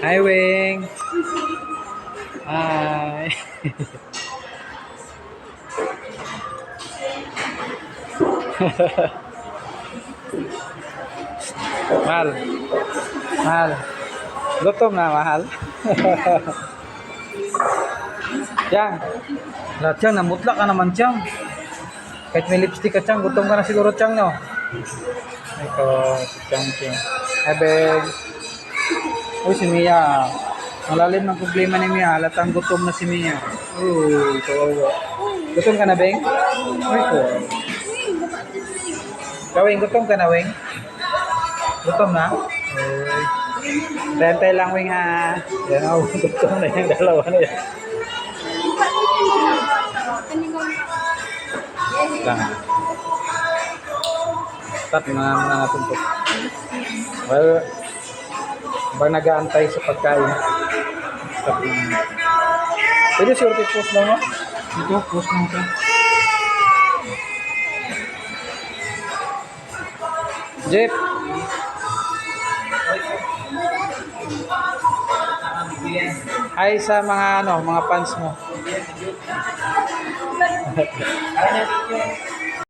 Hi, Wing. Hi. Mahal. Mahal. Gutom na, mahal. Chang. Lah, Chang, namutlak ka naman, Chang. Kahit may lipstick ka, Chang. Gutom ka na siguro, Chang, no? Ito, si Chang, Chang. Ebeng. Uy, si Mia. Malalim ng problema ni Mia. Halatang gutom na si Mia. Uy, kawawa. Gutom ka na, Beng? Uy, ko. Kawing, gutom ka na, Wing? Gutom na? Uy. Rentay lang, Wing, ha? Yan, oh, gutom na yung dalawa na yan. Lang. Stop na natin po. Well, ba nag-aantay sa pagkain? Stop na. Pwede short post lang, no? Ito, post lang ito. Jeep. Hi sa mga mga fans mo.